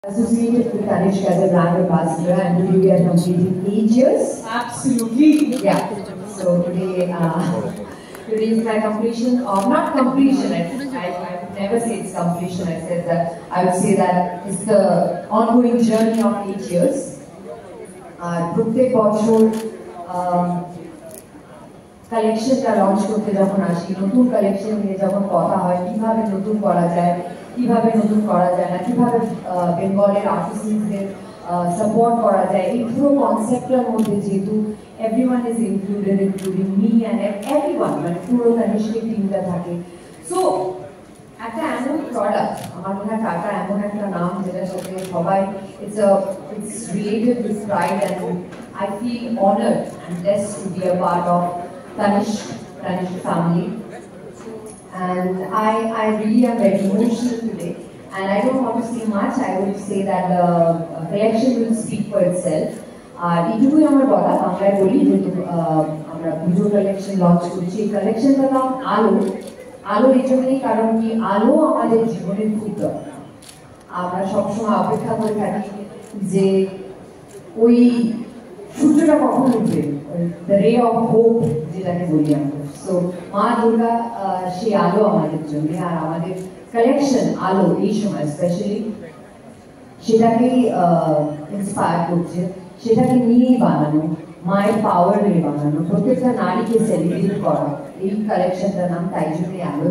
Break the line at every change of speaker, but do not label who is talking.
Associated with Tanishq as a brand ambassador, and today we are completing 8 years.
Absolutely.
Yeah. So today, today is my completion, or not completion. I would never say it's completion. I would say that it's the ongoing journey of 8 years. প্রত্যেক বছর কালেকশনটা launch করতে যখন আসি, নতুন collection নিয়ে যখন কথা হয় কিভাবে নতুন করা যায়, কিভাবে নতুন করা যায় না, কিভাবে বেঙ্গলের আর্টিস্টদের সাপোর্ট করা যায়, এই পুরো কনসেপ্টের মধ্যে যেহেতু everyone is included including me and everyone, মানে পুরো তানিষ্কের টিমটা থাকে। সো একটা এমন প্রোডাক্ট, আমার মনে হয় টাটা এমন একটা নাম যেটার সাথে সবাই it's related with pride, and I feel honored and blessed to be a part of Tanishq family. And I really am very emotional today, and I don't want to say much. I would say that the collection will speak for itself. এইটুকুই আমার বলা, বাংলায় বলি যেহেতু আমরা পুজো collection launch করছি। এই কালেকশনটার নাম আলো। আলো এই জন্যই কারণ কি আলো আমাদের জীবনের খুব দরকার। আমরা সবসময় অপেক্ষা করে থাকি যে ওই সূর্যটা কখন উঠবে, দ্য রে অফ হোপ যেটাকে বলি আমরা। সো মা দুর্গা সেই আলো আমাদের জন্য, আর আমাদের কালেকশন আলো এই সময় স্পেশালি সেটাকেই ইন্সপায়ার করছে, সেটাকে নিয়েই বানানো, মায়ের পাওয়ার নিয়ে বানানো, প্রত্যেকটা নারীকে সেলিব্রেট করা, এই কালেকশনটার নাম তাই জন্যই আলো।